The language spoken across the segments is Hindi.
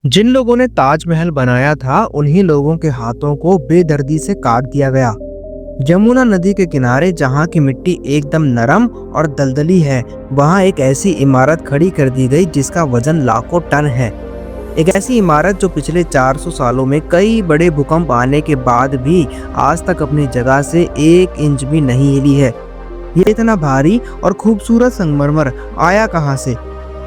जिन लोगों ने ताजमहल बनाया था उन्हीं लोगों के हाथों को बेदर्दी से काट दिया गया। यमुना नदी के किनारे जहाँ की मिट्टी एकदम नरम और दलदली है, वहाँ एक ऐसी इमारत खड़ी कर दी गई जिसका वजन लाखों टन है। एक ऐसी इमारत जो पिछले 400 सालों में कई बड़े भूकंप आने के बाद भी आज तक अपनी जगह से 1 इंच भी नहीं हिली है। ये इतना भारी और खूबसूरत संगमरमर आया कहाँ से?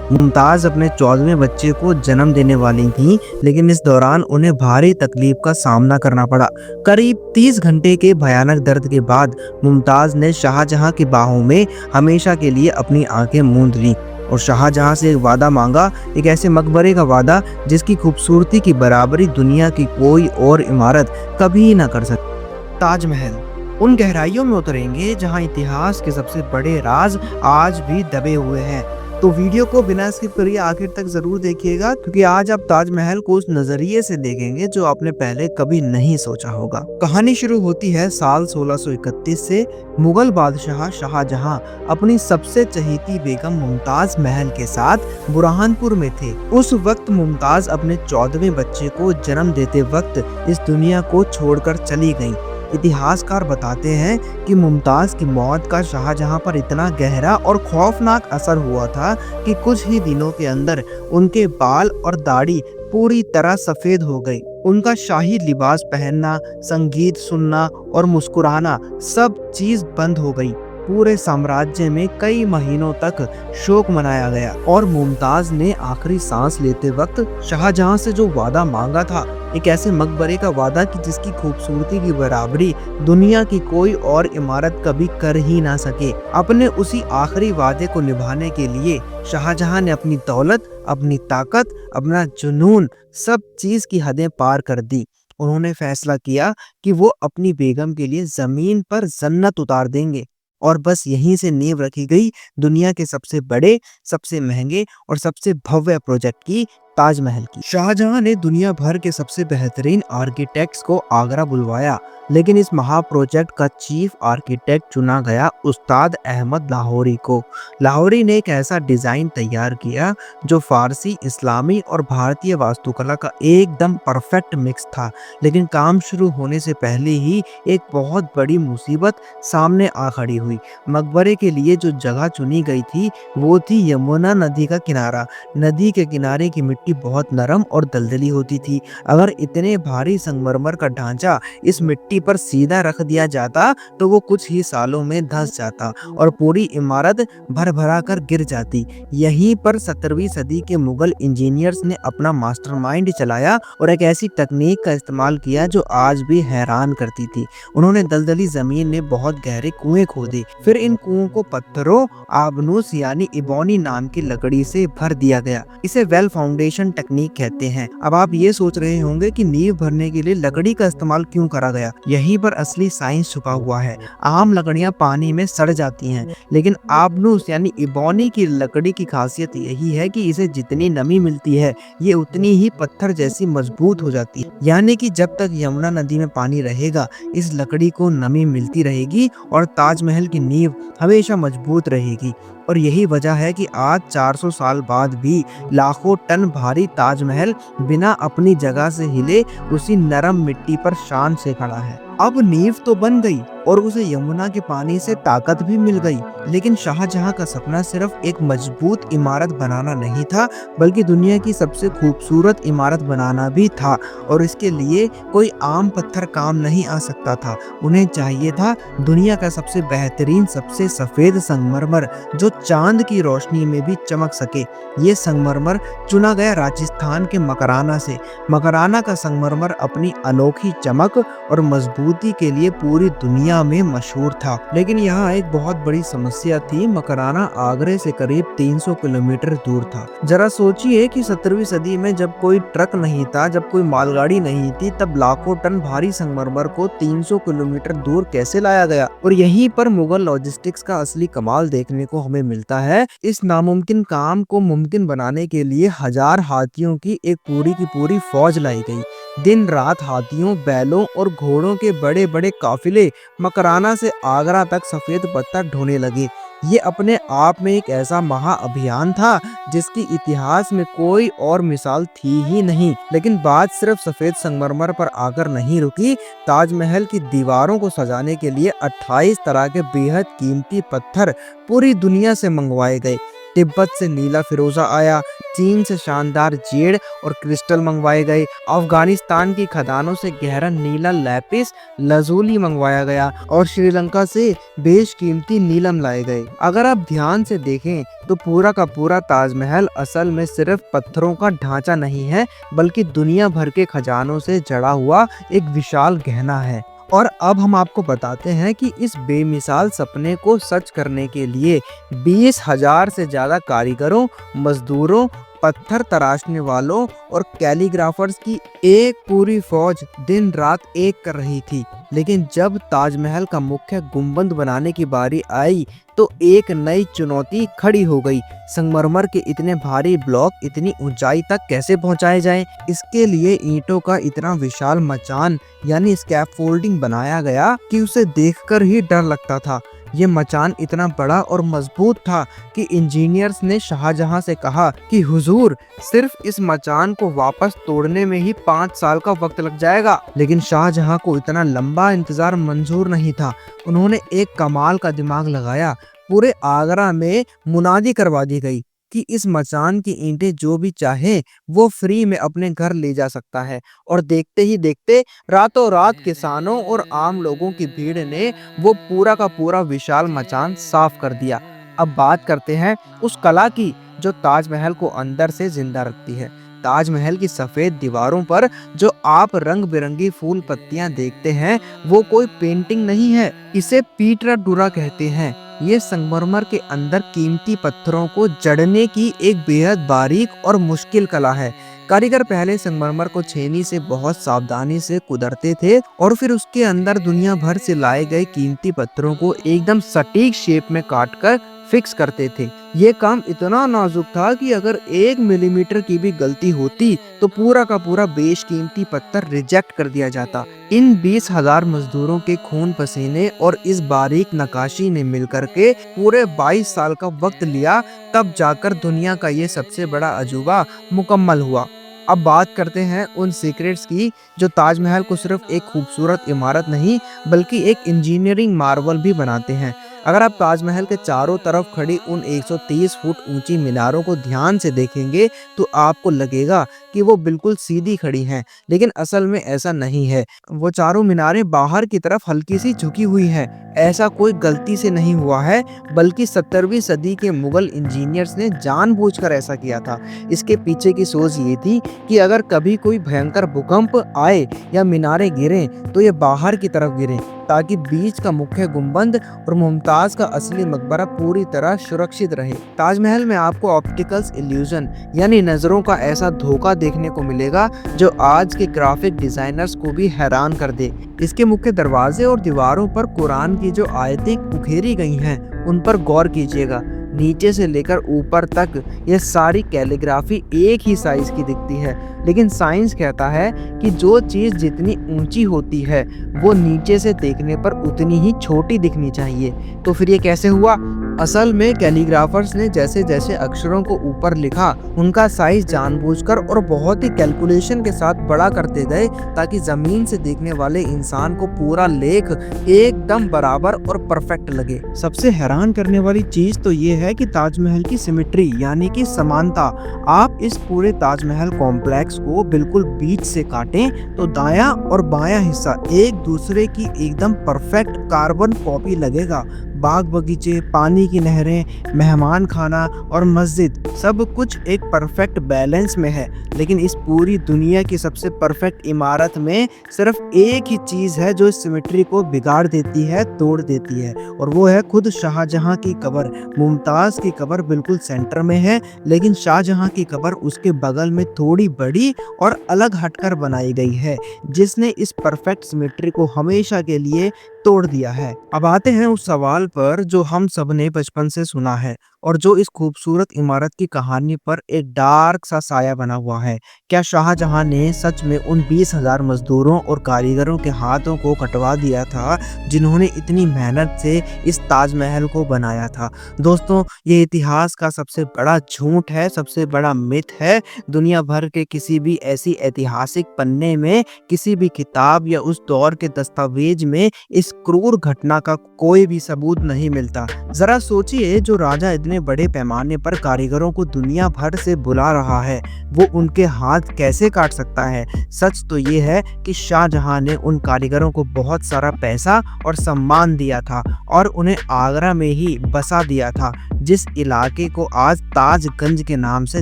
मुमताज अपने 14वें बच्चे को जन्म देने वाली थीं, लेकिन इस दौरान उन्हें भारी तकलीफ का सामना करना पड़ा। करीब 30 घंटे के भयानक दर्द के बाद मुमताज ने शाहजहां की बाहों में हमेशा के लिए अपनी आंखें मूंद लीं और शाहजहां से एक वादा मांगा, एक ऐसे मकबरे का वादा जिसकी खूबसूरती की बराबरी दुनिया की कोई और इमारत कभी ना कर सके। ताजमहल उन गहराइयों में उतरेंगे जहां इतिहास के सबसे बड़े राज आज भी दबे हुए हैं। तो वीडियो को बिना स्किप करिए आखिर तक जरूर देखिएगा, क्योंकि आज आप ताजमहल को उस नजरिए से देखेंगे जो आपने पहले कभी नहीं सोचा होगा। कहानी शुरू होती है साल 1631 से। मुगल बादशाह शाहजहां अपनी सबसे चहेती बेगम मुमताज महल के साथ बुरहानपुर में थे। उस वक्त मुमताज अपने 14वें बच्चे को जन्म देते वक्त इस दुनिया को छोड़कर चली गईं। इतिहासकार बताते हैं कि मुमताज की मौत का शाहजहां पर इतना गहरा और खौफनाक असर हुआ था कि कुछ ही दिनों के अंदर उनके बाल और दाढ़ी पूरी तरह सफेद हो गई। उनका शाही लिबास पहनना, संगीत सुनना और मुस्कुराना सब चीज बंद हो गई। पूरे साम्राज्य में कई महीनों तक शोक मनाया गया और मुमताज ने आखिरी सांस लेते वक्त शाहजहां से जो वादा मांगा था, एक ऐसे मकबरे का वादा कि जिसकी खूबसूरती की बराबरी दुनिया की कोई और इमारत कभी कर ही ना सके। अपने उसी आखिरी वादे को निभाने के लिए शाहजहां ने अपनी दौलत, अपनी ताकत, अपना जुनून, सब चीज की हदें पार कर दी। उन्होंने फैसला किया कि वो अपनी बेगम के लिए जमीन पर जन्नत उतार देंगे और बस यहीं से नींव रखी गई दुनिया के सबसे बड़े, सबसे महंगे और सबसे भव्य प्रोजेक्ट की, ताजमहल की। शाहजहां ने दुनिया भर के सबसे बेहतरीन आर्किटेक्ट्स को आगरा बुलवाया, लेकिन इस महा प्रोजेक्ट का चीफ आर्किटेक्ट चुना गया उस्ताद अहमद लाहौरी को। लाहौरी ने एक ऐसा डिजाइन तैयार किया जो फारसी, इस्लामी और भारतीय वास्तुकला का एकदम परफेक्ट मिक्स था। लेकिन काम शुरू होने से पहले ही एक बहुत बड़ी मुसीबत सामने आ खड़ी हुई। मकबरे के लिए जो जगह चुनी गई थी वो थी यमुना नदी का किनारा। नदी के किनारे की मिट्टी बहुत नरम और दलदली होती थी। अगर इतने भारी संगमरमर का ढांचा इस मिट्टी पर सीधा रख दिया जाता तो वो कुछ ही सालों में धंस जाता और पूरी इमारत भर भरा कर गिर जाती। यहीं पर 17वीं सदी के मुगल इंजीनियर्स ने अपना मास्टरमाइंड चलाया और एक ऐसी तकनीक का इस्तेमाल किया जो आज भी हैरान करती थी। उन्होंने दलदली जमीन में बहुत गहरे कुएं खोदे, फिर इन कुओं को पत्थरों, आबनूस यानी इबोनी नाम की लकड़ी से भर दिया गया। इसे वेल फाउंडेशन टेक्निक कहते हैं। अब आप ये सोच रहे होंगे कि नींव भरने के लिए लकड़ी का इस्तेमाल क्यों करा गया? यहीं पर असली साइंस छुपा हुआ है। आम लकड़ियां पानी में सड़ जाती हैं, लेकिन आबनूस यानी इबोनी की लकड़ी की खासियत यही है कि इसे जितनी नमी मिलती है ये उतनी ही पत्थर जैसी मजबूत हो जाती है। यानी कि जब तक यमुना नदी में पानी रहेगा इस लकड़ी को नमी मिलती रहेगी और ताजमहल की नींव हमेशा मजबूत रहेगी। और यही वजह है कि आज 400 साल बाद भी लाखों टन भारी ताजमहल बिना अपनी जगह से हिले उसी नरम मिट्टी पर शान से खड़ा है। अब नींव तो बन गई और उसे यमुना के पानी से ताकत भी मिल गई, लेकिन शाहजहां का सपना सिर्फ एक मजबूत इमारत बनाना नहीं था, बल्कि दुनिया की सबसे खूबसूरत इमारत बनाना भी था। और इसके लिए कोई आम पत्थर काम नहीं आ सकता था। उन्हें चाहिए था दुनिया का सबसे बेहतरीन, सबसे सफेद संगमरमर जो चांद की रोशनी में भी चमक सके। ये संगमरमर चुना गया राजस्थान के मकराना से। मकराना का संगमरमर अपनी अनोखी चमक और मजबूती के लिए पूरी दुनिया में मशहूर था। लेकिन यहाँ एक बहुत बड़ी समस्या थी। मकराना आगरे से करीब 300 किलोमीटर दूर था। जरा सोचिए कि 17वीं सदी में जब कोई ट्रक नहीं था, जब कोई मालगाड़ी नहीं थी, तब लाखों टन भारी संगमरमर को 300 किलोमीटर दूर कैसे लाया गया? और यहीं पर मुगल लॉजिस्टिक्स का असली कमाल देखने को हमें मिलता है। इस नामुमकिन काम को मुमकिन बनाने के लिए 1000 हाथियों की एक पूरी फौज लाई गई। दिन रात हाथियों, बैलों और घोड़ों के बड़े बड़े काफिले मकराना से आगरा तक सफेद पत्थर ढोने लगे। ये अपने आप में एक ऐसा महाअभियान था जिसकी इतिहास में कोई और मिसाल थी ही नहीं। लेकिन बात सिर्फ सफेद संगमरमर पर आकर नहीं रुकी। ताजमहल की दीवारों को सजाने के लिए 28 तरह के बेहद कीमती पत्थर पूरी दुनिया से मंगवाए गए। तिब्बत से नीला फिरोजा आया, चीन से शानदार जेड और क्रिस्टल मंगवाए गए, अफगानिस्तान की खदानों से गहरा नीला लैपिस लजूली मंगवाया गया और श्रीलंका से बेशकीमती नीलम लाए गए। अगर आप ध्यान से देखें तो पूरा का पूरा ताजमहल असल में सिर्फ पत्थरों का ढांचा नहीं है, बल्कि दुनिया भर के खजानों से जड़ा हुआ एक विशाल गहना है। और अब हम आपको बताते हैं कि इस बेमिसाल सपने को सच करने के लिए 20,000 से ज़्यादा कारीगरों, मजदूरों, पत्थर तराशने वालों और कैलीग्राफर्स की एक पूरी फौज दिन रात एक कर रही थी। लेकिन जब ताजमहल का मुख्य गुंबद बनाने की बारी आई तो एक नई चुनौती खड़ी हो गई। संगमरमर के इतने भारी ब्लॉक इतनी ऊंचाई तक कैसे पहुंचाए जाएं? इसके लिए ईंटों का इतना विशाल मचान यानी स्कैफोल्डिंग बनाया गया कि उसे देखकर ही डर लगता था। ये मचान इतना बड़ा और मजबूत था कि इंजीनियर्स ने शाहजहां से कहा कि हुजूर, सिर्फ इस मचान को वापस तोड़ने में ही 5 साल का वक्त लग जाएगा। लेकिन शाहजहां को इतना लंबा इंतजार मंजूर नहीं था। उन्होंने एक कमाल का दिमाग लगाया। पूरे आगरा में मुनादी करवा दी गई कि इस मचान की ईंटें जो भी चाहे वो फ्री में अपने घर ले जा सकता है। और देखते ही देखते रातों रात किसानों और आम लोगों की भीड़ ने वो पूरा का पूरा विशाल मचान साफ कर दिया। अब बात करते हैं उस कला की जो ताजमहल को अंदर से जिंदा रखती है। ताजमहल की सफेद दीवारों पर जो आप रंग बिरंगी फूल पत्तियां देखते हैं वो कोई पेंटिंग नहीं है, इसे पीटरा डुरा कहते हैं। ये संगमरमर के अंदर कीमती पत्थरों को जड़ने की एक बेहद बारीक और मुश्किल कला है। कारीगर पहले संगमरमर को छेनी से बहुत सावधानी से कुदरते थे और फिर उसके अंदर दुनिया भर से लाए गए कीमती पत्थरों को एकदम सटीक शेप में काटकर फिक्स करते थे। ये काम इतना नाजुक था कि अगर 1 मिलीमीटर की भी गलती होती तो पूरा का पूरा बेशकीमती पत्थर रिजेक्ट कर दिया जाता। इन 20,000 मजदूरों के खून पसीने और इस बारीक नकाशी ने मिलकर के पूरे 22 साल का वक्त लिया, तब जाकर दुनिया का ये सबसे बड़ा अजूबा मुकम्मल हुआ। अब बात करते हैं उन सीक्रेट्स की जो ताजमहल को सिर्फ एक खूबसूरत इमारत नहीं बल्कि एक इंजीनियरिंग मार्वल भी बनाते हैं। अगर आप ताजमहल के चारों तरफ खड़ी उन 130 फुट ऊंची मीनारों को ध्यान से देखेंगे तो आपको लगेगा कि वो बिल्कुल सीधी खड़ी हैं, लेकिन असल में ऐसा नहीं है। वो चारों मीनारें बाहर की तरफ हल्की सी झुकी हुई हैं। ऐसा कोई गलती से नहीं हुआ है, बल्कि 17वीं सदी के मुगल इंजीनियर्स ने जानबूझकर ऐसा किया था। इसके पीछे की सोच ये थी कि अगर कभी कोई भयंकर भूकंप आए या मीनारें गिरें तो ये बाहर की तरफ गिरें, ताकि बीच का मुख्य गुंबद और मुमताज का असली मकबरा पूरी तरह सुरक्षित रहे। ताजमहल में आपको ऑप्टिकल्स इल्यूजन यानी नजरों का ऐसा धोखा देखने को मिलेगा जो आज के ग्राफिक डिजाइनर्स को भी हैरान कर दे। इसके मुख्य दरवाजे और दीवारों पर कुरान की जो आयतें उकेरी गई हैं उन पर गौर कीजिएगा। नीचे से लेकर ऊपर तक ये सारी कैलीग्राफी एक ही साइज की दिखती है, लेकिन साइंस कहता है कि जो चीज़ जितनी ऊंची होती है वो नीचे से देखने पर उतनी ही छोटी दिखनी चाहिए। तो फिर ये कैसे हुआ? असल में कैलीग्राफर्स ने जैसे जैसे अक्षरों को ऊपर लिखा उनका साइज जानबूझकर और बहुत ही कैलकुलेशन के साथ बड़ा करते गए, ताकि जमीन से देखने वाले इंसान को पूरा लेख एकदम बराबर और परफेक्ट लगे। सबसे हैरान करने वाली चीज तो ये है कि ताजमहल की सिमेट्री यानी कि समानता। आप इस पूरे ताजमहल कॉम्प्लेक्स को बिल्कुल बीच से काटें तो दायां और बायां हिस्सा एक दूसरे की एकदम परफेक्ट कार्बन कॉपी लगेगा। बाग बगीचे, पानी की नहरें, मेहमान खाना और मस्जिद सब कुछ एक परफेक्ट बैलेंस में है। लेकिन इस पूरी दुनिया की सबसे परफेक्ट इमारत में सिर्फ एक ही चीज़ है जो इस सिमेट्री को बिगाड़ देती है, तोड़ देती है, और वो है खुद शाहजहां की कब्र। मुमताज़ की कब्र बिल्कुल सेंटर में है, लेकिन शाहजहां की कब्र उसके बगल में थोड़ी बड़ी और अलग हटकर बनाई गई है, जिसने इस परफेक्ट सिमेट्री को हमेशा के लिए तोड़ दिया है। अब आते हैं उस सवाल पर जो हम सब ने बचपन से सुना है, और जो इस खूबसूरत इमारत की कहानी पर एक डार्क सा साया बना हुआ है। क्या शाहजहां ने सच में उन 20,000 मजदूरों और कारीगरों के हाथों को कटवा दिया था जिन्होंने इतनी मेहनत से इस ताजमहल को बनाया था? दोस्तों, ये इतिहास का सबसे बड़ा झूठ है, सबसे बड़ा मिथ है। दुनिया भर के किसी भी ऐसी ऐतिहासिक पन्ने में, किसी भी किताब या उस दौर के दस्तावेज में इस क्रूर घटना का कोई भी सबूत नहीं मिलता। जरा सोचिए, जो राजा इतने बड़े पैमाने पर कारीगरों को दुनिया भर से बुला रहा है, वो उनके हाथ कैसे काट सकता है? सच तो ये है कि शाहजहां ने उन कारीगरों को बहुत सारा पैसा और सम्मान दिया था और उन्हें आगरा में ही बसा दिया था, जिस इलाके को आज ताजगंज के नाम से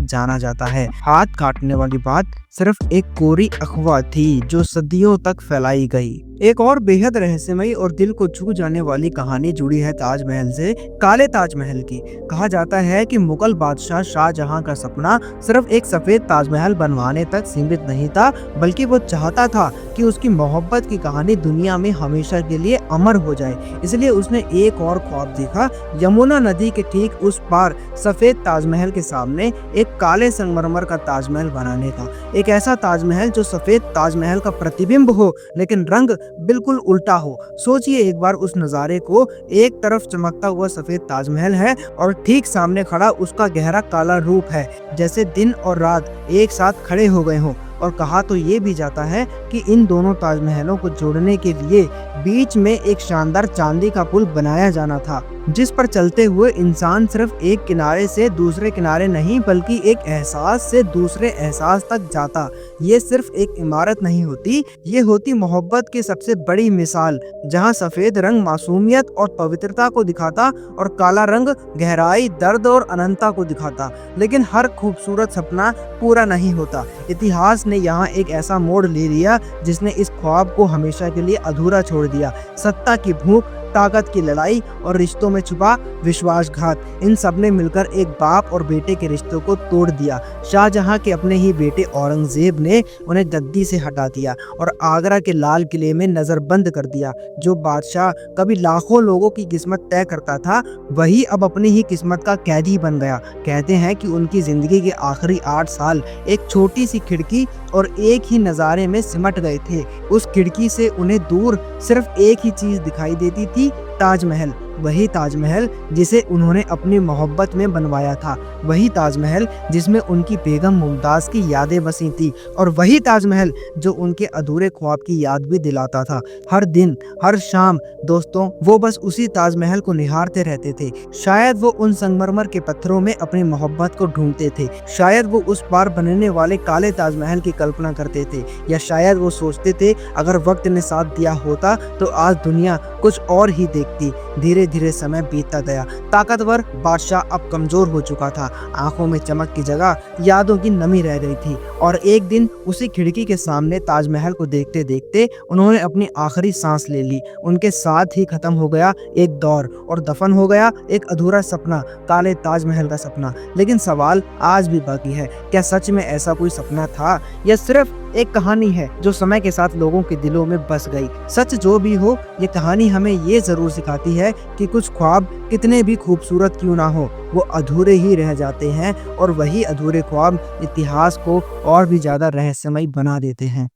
जाना जाता है। हाथ काटने वाली बात सिर्फ एक कोरी अफवाह थी जो सदियों तक फैलाई गई। एक और बेहद रहस्यमयी और दिल को छू जाने वाली कहानी जुड़ी है ताजमहल से, काले ताजमहल की। कहा जाता है कि मुगल बादशाह शाहजहां का सपना सिर्फ एक सफेद ताजमहल बनवाने तक सीमित नहीं था, बल्कि वो चाहता था कि उसकी मोहब्बत की कहानी दुनिया में हमेशा के लिए अमर हो जाए। इसलिए उसने एक और ख्वाब देखा, यमुना नदी के ठीक उस पार सफेद ताजमहल के सामने एक काले संगमरमर का ताजमहल बनाने का। एक ऐसा ताजमहल जो सफेद ताजमहल का प्रतिबिंब हो, लेकिन रंग बिल्कुल उल्टा हो। सोचिए एक बार उस नज़ारे को, एक तरफ चमकता हुआ सफेद ताजमहल है और ठीक सामने खड़ा उसका गहरा काला रूप है, जैसे दिन और रात एक साथ खड़े हो गए हों। और कहा तो ये भी जाता है कि इन दोनों ताजमहलों को जोड़ने के लिए बीच में एक शानदार चांदी का पुल बनाया जाना था, जिस पर चलते हुए इंसान सिर्फ एक किनारे से दूसरे किनारे नहीं, बल्कि एक एहसास से दूसरे एहसास तक जाता। ये सिर्फ एक इमारत नहीं होती, ये होती मोहब्बत की सबसे बड़ी मिसाल, जहां सफेद रंग मासूमियत और पवित्रता को दिखाता और काला रंग गहराई, दर्द और अनंतता को दिखाता। लेकिन हर खूबसूरत सपना पूरा नहीं होता। इतिहास ने यहाँ एक ऐसा मोड़ ले लिया जिसने इस ख्वाब को हमेशा के लिए अधूरा छोड़ दिया। सत्ता की भूख, ताकत की लड़ाई और रिश्तों में छुपा विश्वासघात, इन सब ने मिलकर एक बाप और बेटे के रिश्तों को तोड़ दिया। शाहजहां के अपने ही बेटे औरंगजेब ने उन्हें गद्दी से हटा दिया और आगरा के लाल किले में नजरबंद कर दिया। जो बादशाह कभी लाखों लोगों की किस्मत तय करता था, वही अब अपनी ही किस्मत का कैदी बन गया। कहते हैं कि उनकी जिंदगी के आखिरी 8 साल एक छोटी सी खिड़की और एक ही नज़ारे में सिमट गए थे। उस खिड़की से उन्हें दूर सिर्फ एक ही चीज दिखाई देती थी, ताजमहल। वही ताजमहल जिसे उन्होंने अपनी मोहब्बत में बनवाया था, वही ताजमहल जिसमें उनकी बेगम मुमताज की यादें बसी थी, और वही ताजमहल जो उनके अधूरे ख्वाब की याद भी दिलाता था। हर दिन, हर शाम दोस्तों, वो बस उसी ताजमहल को निहारते रहते थे। शायद वो उन संगमरमर के पत्थरों में अपनी मोहब्बत को ढूंढते थे, शायद वो उस पार बनने वाले काले ताजमहल की कल्पना करते थे, या शायद वो सोचते थे अगर वक्त ने साथ दिया होता तो आज दुनिया कुछ और ही देखती। धीरे धीरे समय बीतता गया। ताकतवर बादशाह अब कमजोर हो चुका था। आंखों में चमक की जगह यादों की नमी रह गई थी। और एक दिन उसी खिड़की के सामने ताजमहल को देखते देखते उन्होंने अपनी आखिरी सांस ले ली। उनके साथ ही खत्म हो गया एक दौर और दफन हो गया एक अधूरा सपना, काले ताजमहल का सपना। लेकिन सवाल आज भी बाकी है, क्या सच में ऐसा कोई सपना था या सिर्फ एक कहानी है जो समय के साथ लोगों के दिलों में बस गई? सच जो भी हो, ये कहानी हमें ये जरूर सिखाती है कि कुछ ख्वाब कितने भी खूबसूरत क्यों ना हो, वो अधूरे ही रह जाते हैं, और वही अधूरे ख्वाब इतिहास को और भी ज्यादा रहस्यमयी बना देते हैं।